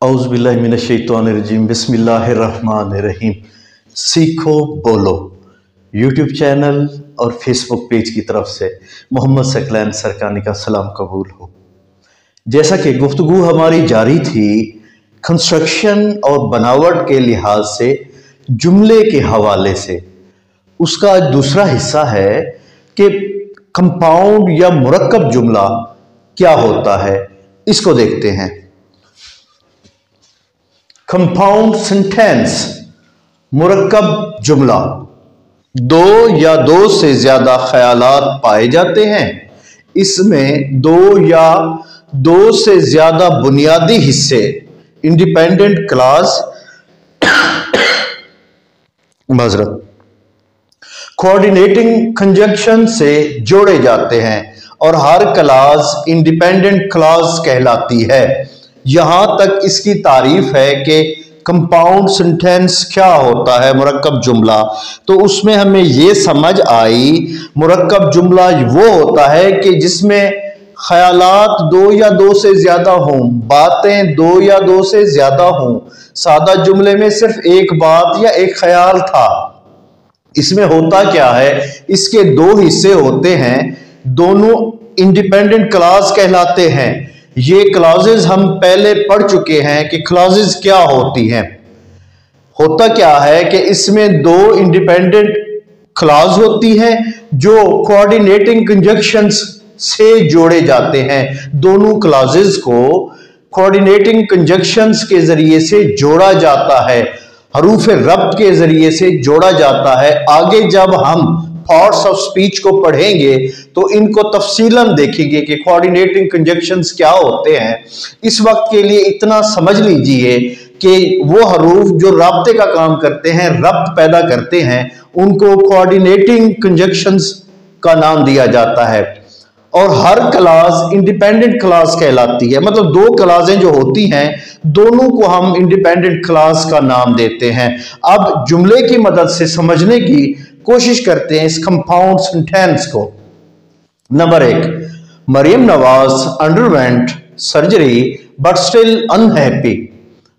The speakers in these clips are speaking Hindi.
औज़ुबिल्लाहि मिनश्शैतानिर्रजीम बिस्मिल्लाहिर्रहमानिर्रहीम। सीखो बोलो यूट्यूब चैनल और फेसबुक पेज की तरफ से मोहम्मद सकलैन सरकानी का सलाम कबूल हो। जैसा कि गुफ्तगू हमारी जारी थी कंस्ट्रक्शन और बनावट के लिहाज से जुमले के हवाले से, उसका दूसरा हिस्सा है कि कंपाउंड या मुरक्कब जुमला क्या होता है, इसको देखते हैं। कंपाउंड सेंटेंस, मुरक्कब जुमला, दो या दो से ज्यादा ख्यालात पाए जाते हैं। इसमें दो या दो से ज्यादा बुनियादी हिस्से इंडिपेंडेंट क्लॉज कोऑर्डिनेटिंग कंजंक्शन से जोड़े जाते हैं और हर क्लॉज इंडिपेंडेंट क्लॉज कहलाती है। यहां तक इसकी तारीफ है कि कंपाउंड सेंटेंस क्या होता है, मुरक्कब जुमला, तो उसमें हमें यह समझ आई मुरक्कब जुमला वो होता है कि जिसमें ख्यालात दो या दो से ज्यादा हों, बातें दो या दो से ज्यादा हों। सादा जुमले में सिर्फ एक बात या एक ख्याल था। इसमें होता क्या है, इसके दो हिस्से होते हैं, दोनों इंडिपेंडेंट क्लॉज कहलाते हैं। ये क्लॉजेज हम पहले पढ़ चुके हैं कि क्लॉजेज क्या होती हैं। होता क्या है कि इसमें दो इंडिपेंडेंट क्लॉज होती हैं जो कोऑर्डिनेटिंग कंजंक्शंस से जोड़े जाते हैं। दोनों क्लॉजेज को कोऑर्डिनेटिंग कंजंक्शंस के जरिए से जोड़ा जाता है, हरूफ रब्त के जरिए से जोड़ा जाता है। आगे जब हम पार्ट्स ऑफ स्पीच को पढ़ेंगे तो इनको तफसीलन देखेंगे कि कोऑर्डिनेटिंग कंजंक्शंस क्या होते हैं। इस वक्त के लिए इतना समझ लीजिए कि वो हरूफ जो राब्ते का काम करते हैं, रब्त पैदा करते हैं, उनको कोऑर्डिनेटिंग कंजंक्शंस का नाम दिया जाता है। और हर क्लॉज इंडिपेंडेंट क्लॉज कहलाती है, मतलब दो क्लॉजें जो होती हैं दोनों को हम इंडिपेंडेंट क्लॉज का नाम देते हैं। अब जुमले की मदद से समझने की कोशिश करते हैं इस कंपाउंड सेंटेंस को। Number 1, Maryam Nawaz underwent surgery but still unhappy.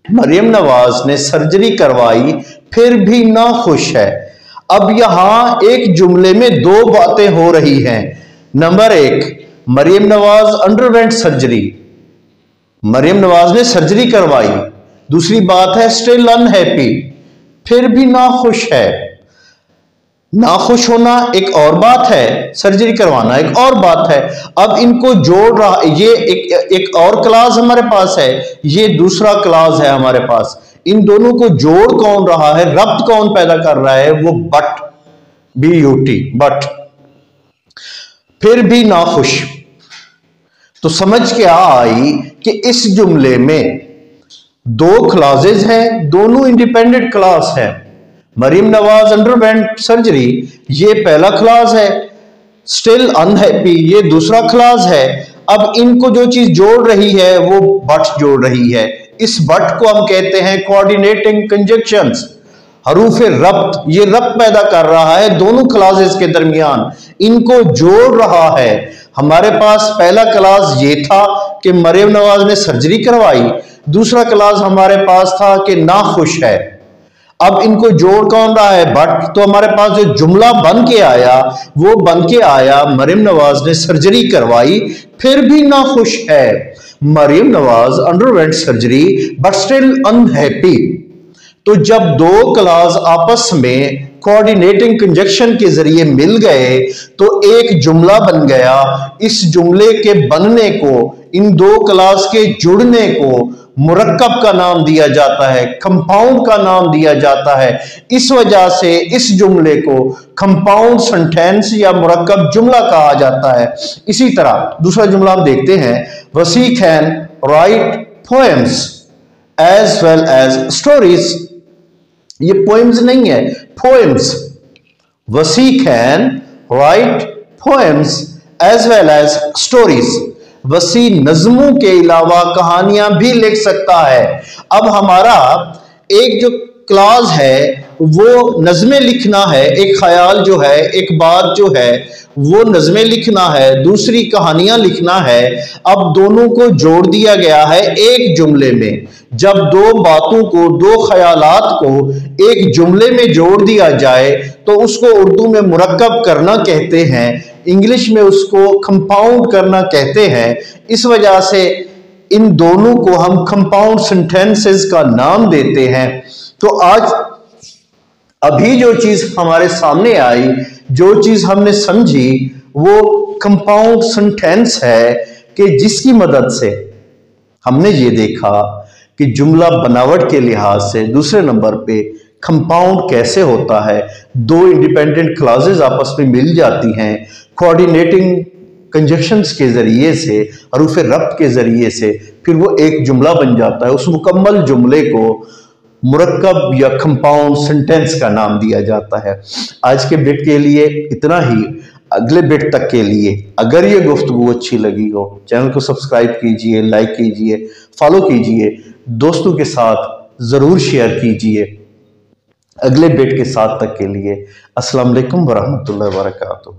Maryam Nawaz ने सर्जरी करवाई फिर भी ना खुश है। अब यहां एक जुमले में दो बातें हो रही हैं। Number 1, Maryam Nawaz underwent surgery, Maryam Nawaz ने सर्जरी करवाई। दूसरी बात है स्टिल अनहैप्पी, फिर भी ना खुश है। ना खुश होना एक और बात है, सर्जरी करवाना एक और बात है। अब इनको जोड़ रहा, ये एक और क्लॉज हमारे पास है, ये दूसरा क्लॉज है हमारे पास। इन दोनों को जोड़ कौन रहा है, रब्त कौन पैदा कर रहा है, वो बट, BUT, बट। फिर भी ना खुश, तो समझ क्या आई कि इस जुमले में दो क्लॉजेज हैं, दोनों इंडिपेंडेंट क्लॉज हैं। मरियम नवाज अंडरवेंट सर्जरी ये पहला क्लॉज है, स्टिल अनहैप्पी ये दूसरा क्लॉज है। अब इनको जो चीज जोड़ रही है वो बट जोड़ रही है। इस बट को हम कहते हैं कोऑर्डिनेटिंग कंजंक्शंस। हरूफ रब्त, ये रब्त पैदा कर रहा है दोनों क्लॉजेस के दरमियान, इनको जोड़ रहा है। हमारे पास पहला क्लॉज ये था कि मरियम नवाज ने सर्जरी करवाई, दूसरा क्लॉज हमारे पास था कि ना खुश है। अब इनको जोड़ कौन रहा है, बट। तो हमारे पास जो जुमला बन के आया वो बन के आया मरियम नवाज ने सर्जरी करवाई फिर भी ना खुश है। Maryam Nawaz underwent surgery but still unhappy. तो जब दो क्लॉज आपस में कोऑर्डिनेटिंग कंजंक्शन के जरिए मिल गए तो एक जुमला बन गया। इस जुमले के बनने को, इन दो क्लॉज के जुड़ने को मुरक्कब का नाम दिया जाता है, कंपाउंड का नाम दिया जाता है। इस वजह से इस जुमले को कंपाउंड सेंटेंस या मुरक्कब जुमला कहा जाता है। इसी तरह दूसरा जुमला हम देखते हैं, Wasi can write poems as well as stories. ये पोएम्स नहीं है, poems. Wasi can write poems as well as stories. Wasi नज्मों के अलावा कहानियां भी लिख सकता है। अब हमारा एक जो क्लॉज है वो नज़में लिखना है, एक ख्याल जो है, एक बात जो है वो नज़में लिखना है, दूसरी कहानियां लिखना है। अब दोनों को जोड़ दिया गया है एक जुमले में। जब दो बातों को, दो ख्यालात को एक जुमले में जोड़ दिया जाए तो उसको उर्दू में मुरक्कब करना कहते हैं, इंग्लिश में उसको कंपाउंड करना कहते हैं। इस वजह से इन दोनों को हम कंपाउंड सेंटेंसेस का नाम देते हैं। तो आज अभी जो चीज हमारे सामने आई, जो चीज हमने समझी, वो कंपाउंड सेंटेंस है कि जिसकी मदद से हमने ये देखा कि जुमला बनावट के लिहाज से दूसरे नंबर पे कंपाउंड कैसे होता है। दो इंडिपेंडेंट क्लॉजेज आपस में मिल जाती हैं कोऑर्डिनेटिंग कंजक्शंस के जरिए से, हरूफ रब्त के जरिए से, फिर वो एक जुमला बन जाता है। उस मुकम्मल जुमले को मुरक्कब या कंपाउंड सेंटेंस का नाम दिया जाता है। आज के बिट के लिए इतना ही। अगले बिट तक के लिए अगर ये गुफ्तगू अच्छी लगी हो, चैनल को सब्सक्राइब कीजिए, लाइक कीजिए, फॉलो कीजिए, दोस्तों के साथ जरूर शेयर कीजिए। अगले बिट के साथ तक के लिए अस्सलाम वालेकुम वरहमतुल्लाहि वबरकातुहू।